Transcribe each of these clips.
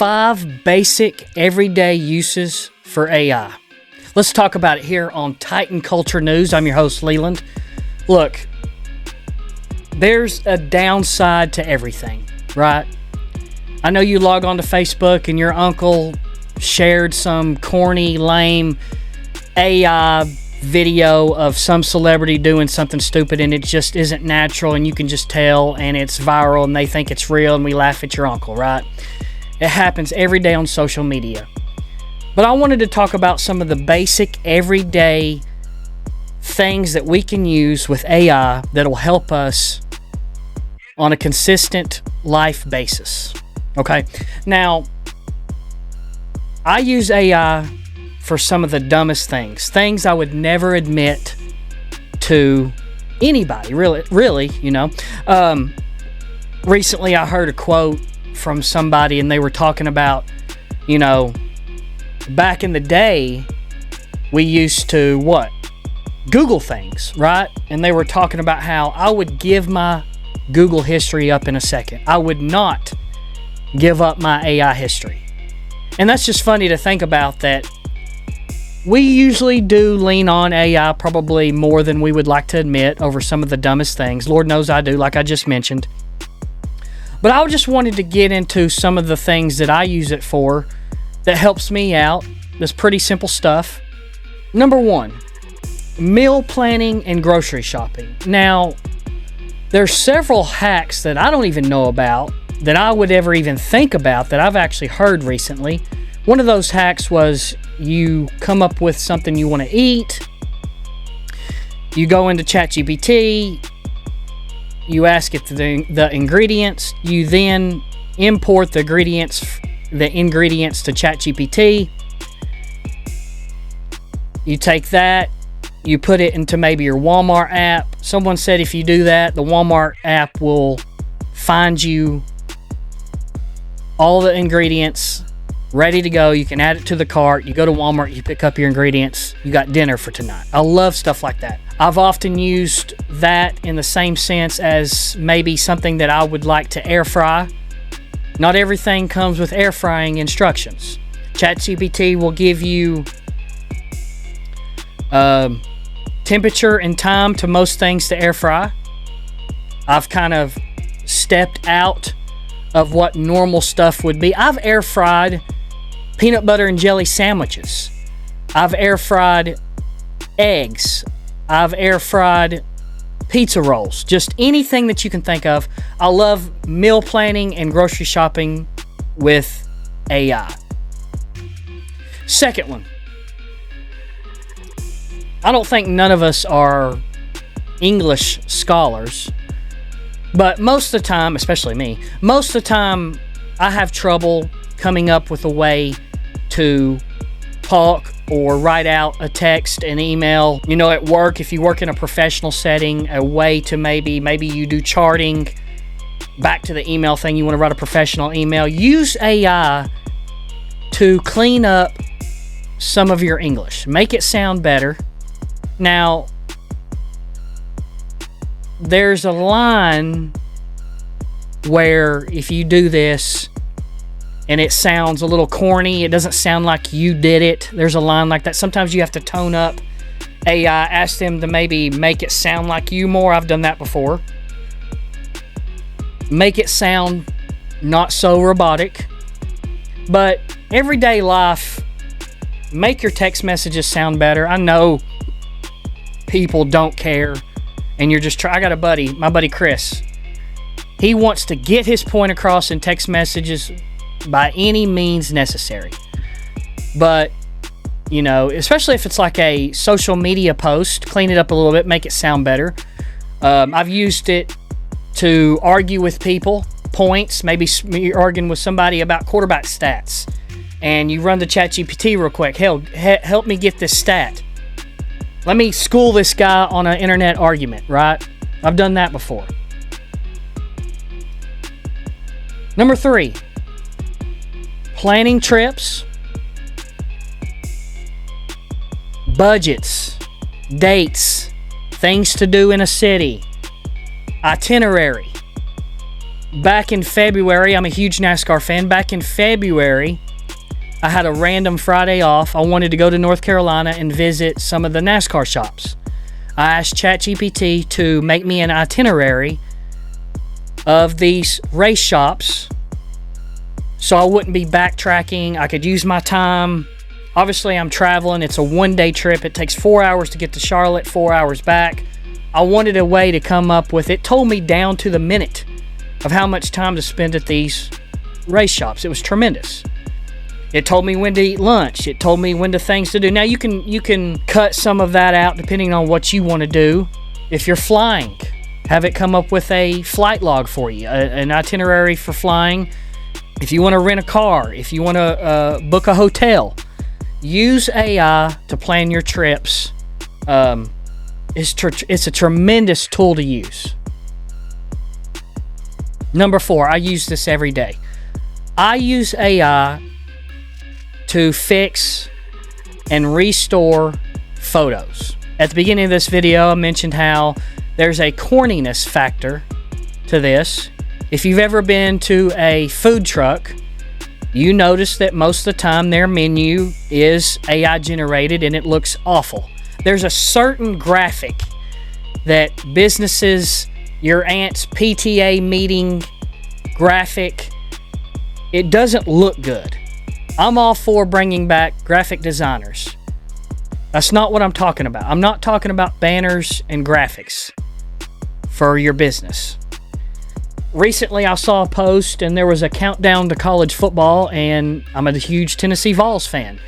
5 basic everyday uses for AI. Let's talk about it here on Titan Culture News. I'm your host, Leland. Look, there's a downside to everything, right? I know you log on to Facebook and your uncle shared some corny, lame AI video of some celebrity doing something stupid and it just isn't natural and you can just tell and it's viral and they think it's real and we laugh at your uncle, right? It happens every day on social media. But I wanted to talk about some of the basic everyday things that we can use with AI that'll help us on a consistent life basis. Okay? Now, I use AI for some of the dumbest things I would never admit to anybody, really, you know. Recently I heard a quote from somebody and they were talking about, you know, back in the day, we used to, Google things, right? And they were talking about how I would give my Google history up in a second. I would not give up my AI history. And that's just funny to think about, that we usually do lean on AI probably more than we would like to admit over some of the dumbest things. Lord knows I do, like I just mentioned. But I just wanted to get into some of the things that I use it for that helps me out. That's pretty simple stuff. Number 1, meal planning and grocery shopping. Now, there's several hacks that I don't even know about, that I would ever even think about, that I've actually heard recently. One of those hacks was you come up with something you want to eat, you go into ChatGPT, you ask it the ingredients, you then import the ingredients to ChatGPT. You take that, you put it into maybe your Walmart app. Someone said if you do that, the Walmart app will find you all the ingredients ready to go. You can add it to the cart. You go to Walmart, you pick up your ingredients. You got dinner for tonight. I love stuff like that. I've often used that in the same sense as maybe something that I would like to air fry. Not everything comes with air frying instructions. ChatGPT will give you temperature and time to most things to air fry. I've kind of stepped out of what normal stuff would be. I've air fried peanut butter and jelly sandwiches. I've air fried eggs. I've air fried pizza rolls. Just anything that you can think of. I love meal planning and grocery shopping with AI. Second one. I don't think none of us are English scholars, but most of the time, especially me, most of the time I have trouble coming up with a way to talk or write out a text, an email. You know, at work, if you work in a professional setting, a way to maybe you do charting. Back to the email thing, you want to write a professional email. Use AI to clean up some of your English. Make it sound better. Now, there's a line where if you do this and it sounds a little corny, it doesn't sound like you did it. There's a line like that. Sometimes you have to tone up AI, ask them to maybe make it sound like you more. I've done that before. Make it sound not so robotic. But everyday life, make your text messages sound better. I know people don't care, and you're just I got a buddy, my buddy Chris. He wants to get his point across in text messages by any means necessary. But, you know, especially if it's like a social media post, clean it up a little bit, make it sound better. I've used it to argue with people, points. Maybe you're arguing with somebody about quarterback stats, and you run the ChatGPT real quick. Help me get this stat. Let me school this guy on an internet argument, right? I've done that before. Number 3, planning trips, budgets, dates, things to do in a city, itinerary. back in February, I'm a huge NASCAR fan. Back in February, I had a random Friday off. I wanted to go to North Carolina and visit some of the NASCAR shops. I asked ChatGPT to make me an itinerary of these race shops so I wouldn't be backtracking. I could use my time. Obviously, I'm traveling. It's a one-day trip. It takes 4 hours to get to Charlotte, 4 hours back. I wanted a way to come up with it. Told me down to the minute of how much time to spend at these race shops. It was tremendous. It told me when to eat lunch. It told me when to things to do. Now you can cut some of that out depending on what you want to do. If you're flying, have it come up with a flight log for you, an itinerary for flying. If you want to rent a car, if you want to book a hotel, use AI to plan your trips. It's a tremendous tool to use. Number 4, I use this every day. I use AI to fix and restore photos. At the beginning of this video, I mentioned how there's a corniness factor to this. If you've ever been to a food truck, you notice that most of the time their menu is AI generated and it looks awful. There's a certain graphic that businesses, your aunt's PTA meeting graphic, it doesn't look good. I'm all for bringing back graphic designers. That's not what I'm talking about. I'm not talking about banners and graphics for your business. Recently, I saw a post and there was a countdown to college football, and I'm a huge Tennessee Vols fan.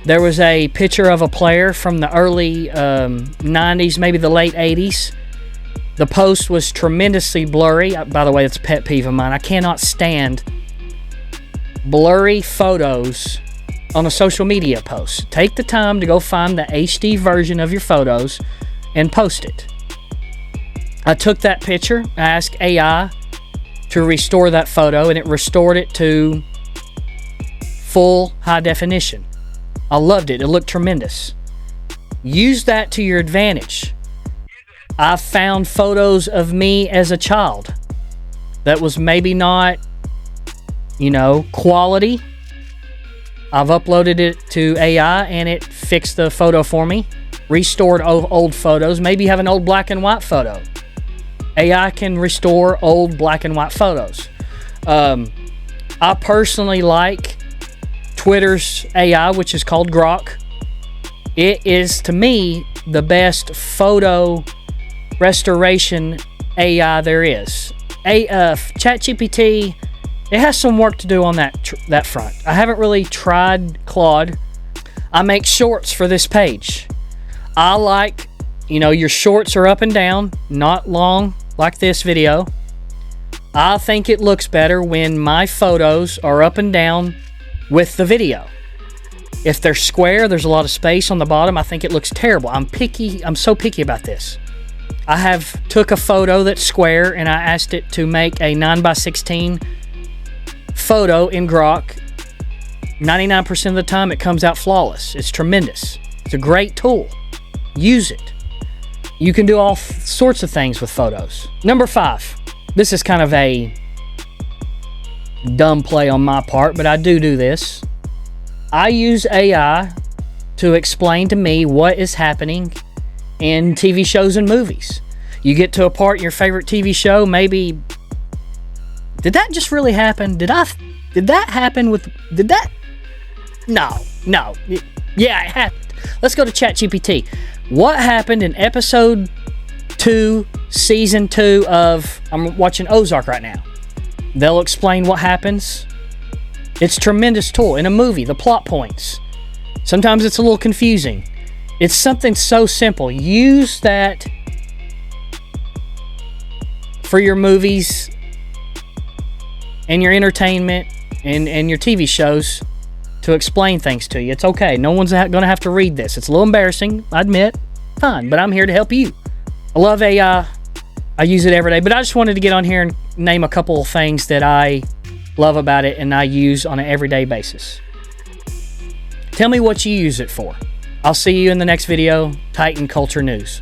There was a picture of a player from the early 90s, maybe the late 80s. The post was tremendously blurry. By the way, it's a pet peeve of mine. I cannot stand blurry photos on a social media post. Take the time to go find the HD version of your photos and post it. I took that picture, I asked AI to restore that photo, and it restored it to full high definition. I loved it. It looked tremendous. Use that to your advantage. I've found photos of me as a child that was maybe not, quality. I've uploaded it to AI and it fixed the photo for me. Restored old photos. Maybe you have an old black and white photo. AI can restore old black and white photos. I personally like Twitter's AI, which is called Grok. It is, to me, the best photo restoration AI there is. ChatGPT, it has some work to do on that front. I haven't really tried Claude. I make shorts for this page. I like, your shorts are up and down, not long like this video. I think it looks better when my photos are up and down with the video. If they're square, there's a lot of space on the bottom, I think it looks terrible. I'm so picky about this. I have took a photo that's square and I asked it to make a 9x16 photo in Grok. 99% of the time it comes out flawless. It's tremendous. It's a great tool. Use it. You can do all sorts of things with photos. Number 5. This is kind of a dumb play on my part, but I do this. I use AI to explain to me what is happening in TV shows and movies. You get to a part in your favorite TV show, maybe, did that just really happen? Did that happen with, No. Yeah, it happened. Let's go to ChatGPT. What happened in episode 2, season 2 of, I'm watching Ozark right now. They'll explain what happens. It's a tremendous tool. In a movie, the plot points. Sometimes it's a little confusing. It's something so simple. Use that for your movies and your entertainment and your TV shows to explain things to you. It's okay. No one's going to have to read this. It's a little embarrassing, I admit. Fine, but I'm here to help you. I love AI. I use it every day, but I just wanted to get on here and name a couple of things that I love about it and I use on an everyday basis. Tell me what you use it for. I'll see you in the next video. Titan Culture News.